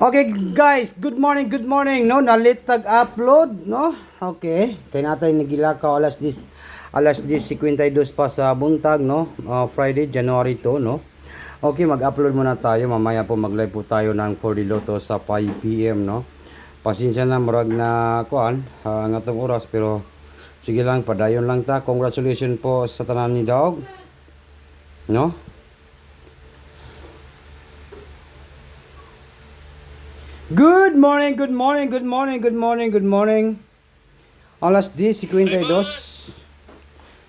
Okay guys, good morning, no? Nalitag upload, no? Okay, kaya natin nagilakaw alas 10:52 pa sa buntag, no? Friday, January 2, no? Okay, mag-upload muna tayo, mamaya po mag-live po tayo ng 4D Lotto sa 5 PM, no? Pasensya na, murag na kuan, ang atong oras, pero sige lang, padayon lang ta. Congratulations po sa tanan ni Dog, no? Good morning, good morning, good morning, good morning, good morning. Alas 10:52.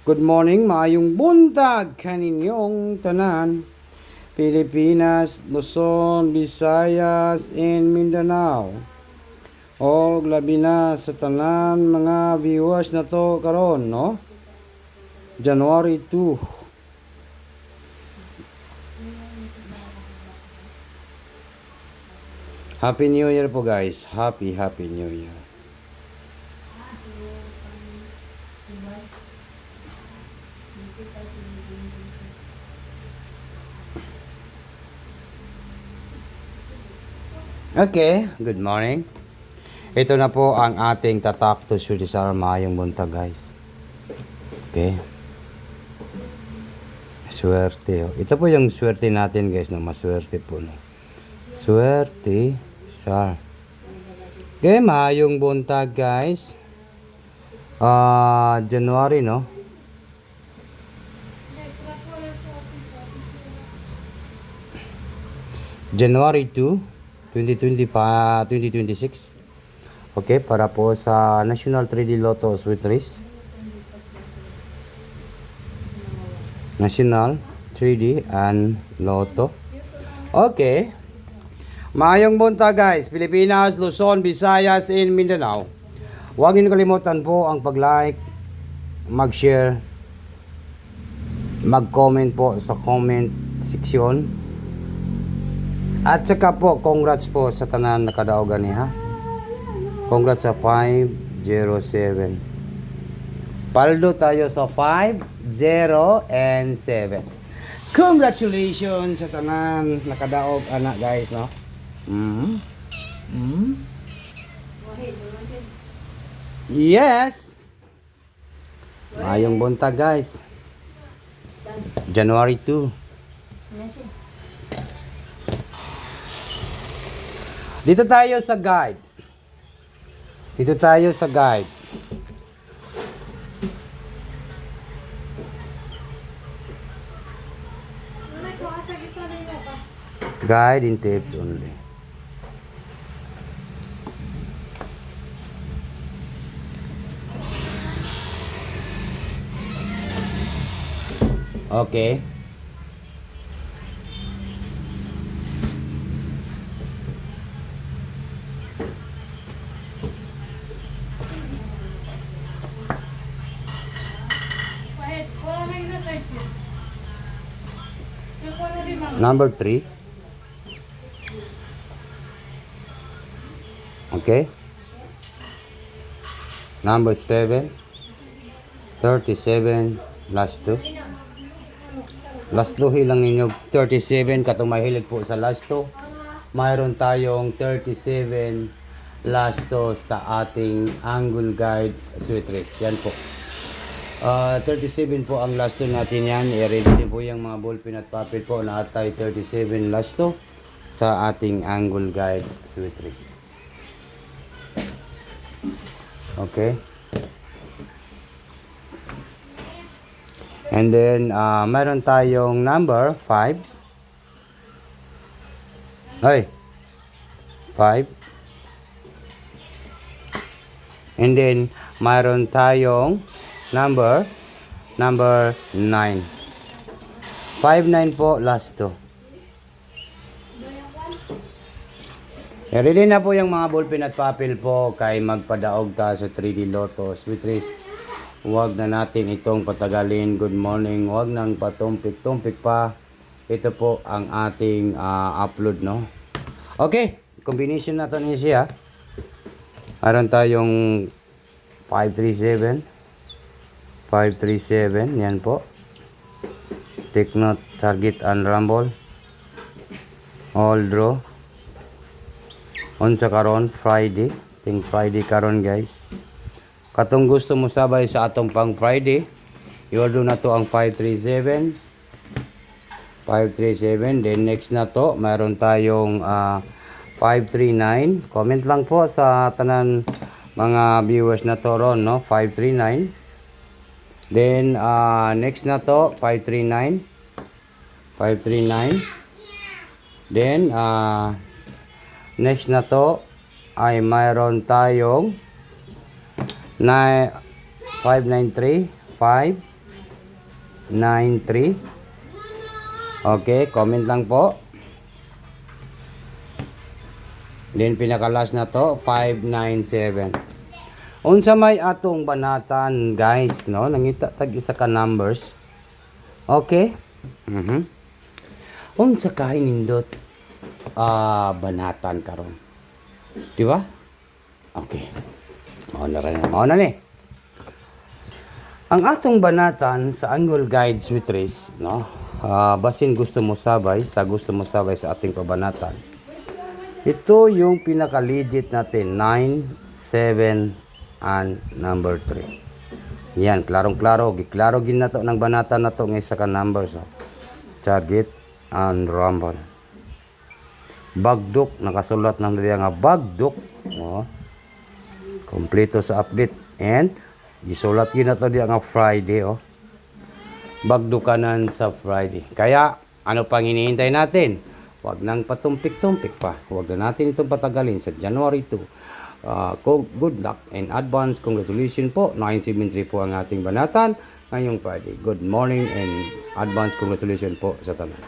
Good morning, maayong buntag kaninyong tanan. Pilipinas, Luzon, Visayas, and Mindanao. O labi na sa tanan mga viewers na to karon, no? January 2. Happy New Year po guys. Happy New Year. Okay, good morning. Ito na po ang ating tatak to shoot sa mayong buntag guys. Okay. Swerte. Oh. Ito po yung swerte natin guys, na maswerte po, no. Swerte sa. Okay, mayong buntag guys. January, no. January 2, 2026. Okay, para po sa National 3D Lotto Sweet Race. National 3D and Lotto. Okay. Maayong buntag guys, Pilipinas, Luzon, Visayas, and Mindanao. Huwag niyo kalimutan po ang pag-like, mag-share, mag-comment po sa comment section. At saka po, congrats po sa tanan nakadaogan niya. Congrats sa 507. Paldo tayo sa 5, 0, and 7. Congratulations sa tanan nakadaog anak guys, no? Yes. Mayong buntag guys. January 2. Dito tayo sa guide. Guide in tips only. Okay. Number 3. Okay. Number 7. 37. Last 2. Last 2 hilang ninyo 37 katong mahilig po sa last 2. Mayroon tayong 37 last 2 sa ating Angle Guide Sweet Race. Yan po. 37 po ang last 2 natin yan. I-ready din po yung mga ballpen at papel po na atay 37 last 2 sa ating Angle Guide Sweet Race. Okay. And then, meron tayong number 5. Hey, 5. And then, meron tayong number 9. 5-9 po, last 2. Ready na po yung mga ballpen at papel po kay magpadaog ta sa 3D Lotto Sweet Race. Huwag na natin itong patagalin. Good morning. Huwag nang patumpik-tumpik pa. Ito po ang ating upload, no? Okay. Combination na ito niya siya. Meron tayong 537. 537. Yan po. Take note, target and rumble. All draw. Unsa karon Friday. Ting Friday karon guys. Katong gusto mo sabay sa atong pang Friday, i-order na to ang 537. 537. Then next na to, mayroon tayong 539. Comment lang po sa tanan mga viewers na to ron, no? 539. Then next na to, 539. 539. Then next na to ay mayroon tayong 593. 593. Okay, comment lang po. Then pinakalas na to 597. Unsa may atong banatan guys, no? Nangita tag isa ka numbers. Okay? Unsa kay nindot banatan karon? Di ba? Okay. Mao na ni. Ang atong banatan sa annual guides with race, no? Basin gusto mo sabay sa ating pabanatan. Ito yung pinaka-legit natin, 9, 7, and number 3. Yan, klarong-klaro. Giklaro gin na to ng banatan na to ng isa ka numbers. Target and rumble. Bagduk, nakasulat ng diya nga bagduk. Kompleto sa update. And, gisulat gin na to diya nga Friday. Bagdukanan sa Friday. Kaya, ano pang hinihintay natin? Huwag nang patumpik-tumpik pa. Huwag na natin itong patagalin sa January 2. Good luck and advance congratulations po. 973 po ang ating banatan ngayong Friday. Good morning and advance congratulations po sa tanan.